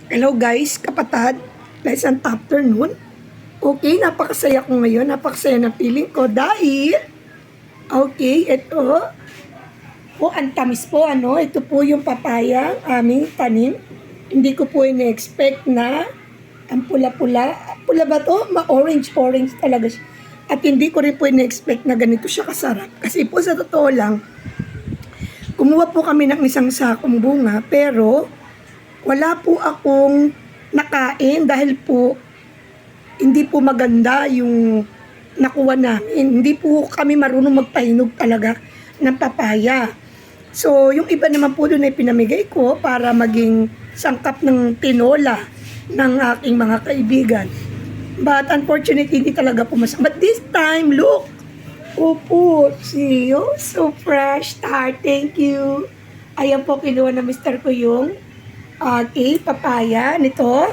Hello guys, kapatid. Pleasant afternoon. Okay, napakasaya ko ngayon. Napakasaya na feeling ko dahil, okay, ito po, ang tamis po, ano. Ito po yung papaya, aming tanim. Hindi ko po ina-expect na ang pula-pula. Pula ba to? Ma-orange-orange talaga siya. At hindi ko rin po ina-expect na ganito siya kasarap. Kasi po sa totoo lang, kumuha po kami ng isang sakong bunga, pero wala po akong nakain dahil po hindi po maganda yung nakuha namin. Hindi po kami marunong magpahinog talaga ng papaya. So, yung iba naman po doon ay pinamigay ko para maging sangkap ng tinola ng aking mga kaibigan. But unfortunately, hindi talaga po masarap. But this time, look! Opo, see you? So fresh, tart. Thank you. Ayan po, kinuha na mister ko yung papaya nito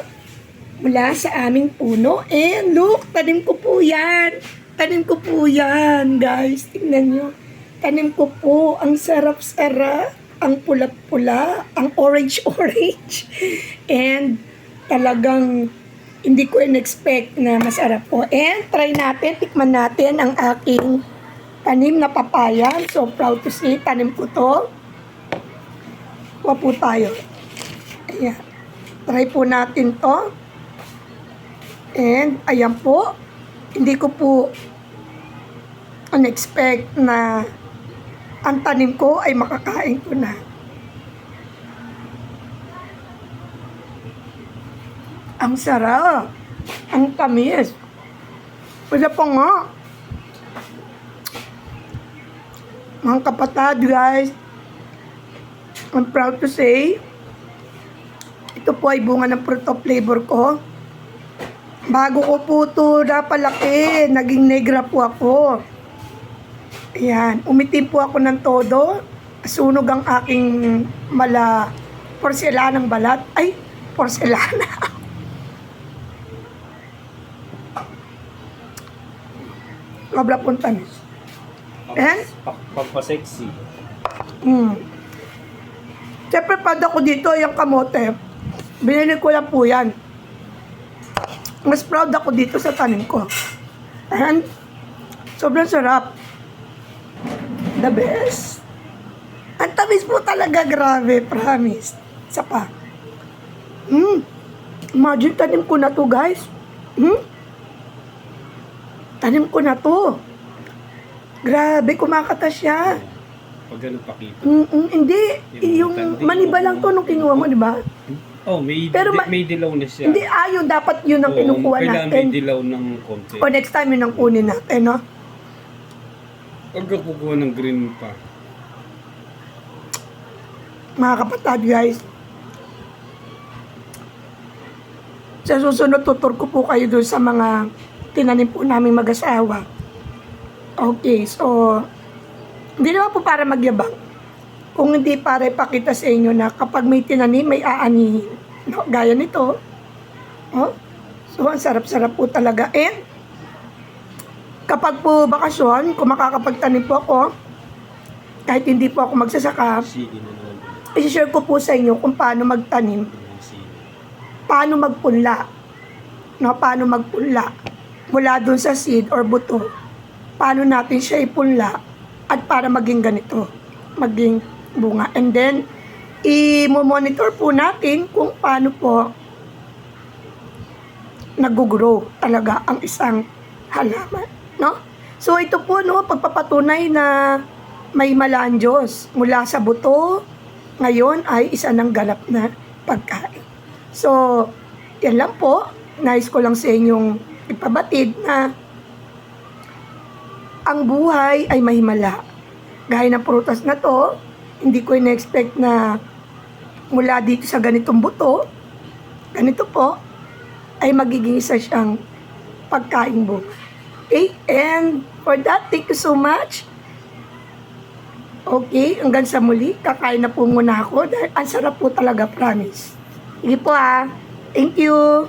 mula sa aming puno. And look, tanim ko po yan. Tanim ko po yan, guys. Tingnan nyo. Tanim ko po. Ang sarap-sarap. Ang pula-pula. Ang orange-orange. And talagang hindi ko in-expect na masarap po. And try natin, tikman natin ang aking tanim na papaya. So proud to say, tanim ko to. Kuha po tayo. Ayan. Try po natin to. And ayan po. Hindi ko po unexpect na ang tanim ko ay makakain ko na. Ang sarap. Ang tamis. Wala pa nga. Mga kapatid, guys. I'm proud to say, ito po ay bunga ng fruit of labor ko. Bago ko po ito napalaki, naging negra po ako. Ayan, umitim po ako ng todo. Sunog ang aking porselanang balat. Ay, porselana. Sobra pong tamis. And? Pagpa-sexy. Siyempre, pad ako dito, yung kamote. Binili ko lang po yan. Mas proud ako dito sa tanim ko. And, sobrang sarap. The best. Ang tamis po talaga, grabe, promise. Isa pa. Imagine, tanim ko na to, guys. Tanim ko na to. Grabe, kumakata siya. Pag ganun pakita. Hindi. Yung maniba lang to nung kinuha mo, di ba? Oh, may, Pero may dilaw na siya. Hindi, yun. Dapat yun ang kinukuha kailangan natin. may dilaw ng konti. O next time yun ang kunin natin, no? Huwag ka kukuha ng green pa. Mga kapatid, guys. Sa susunod, tutur ko po kayo doon sa mga tinanim po namin mag-asawa. Okay, so hindi naman po para magyabang. Kung hindi para ipakita sa inyo na kapag may tinanim, may aanihin. No, gaya nito. Oh, so, ang sarap-sarap po talaga. And, kapag po bakasyon, kung makakapagtanim po ako, kahit hindi po ako magsasaka, Sige na naman. i-share ko po sa inyo kung paano magtanim, paano magpunla, no, paano magpunla mula dun sa seed or buto, paano natin siya ipunla at para maging ganito, maging bunga. And then, i-monitor po natin kung paano po nag-grow talaga ang isang halaman, no? So, ito po, no, pagpapatunay na may malaan Diyos mula sa buto, ngayon ay isa ng ganap na pagkain. So, yan lang po. Nais ko lang sa inyong ipabatid na ang buhay ay mahimala. Gaya ng prutas na to, hindi ko in-expect na mula dito sa ganitong buto, ganito po, ay magiging isa siyang pagkain bunga. Okay? And for that, thank you so much. Okay, hanggang sa muli, kakain na po muna ako dahil ang sarap po talaga, promise. Sige po Thank you.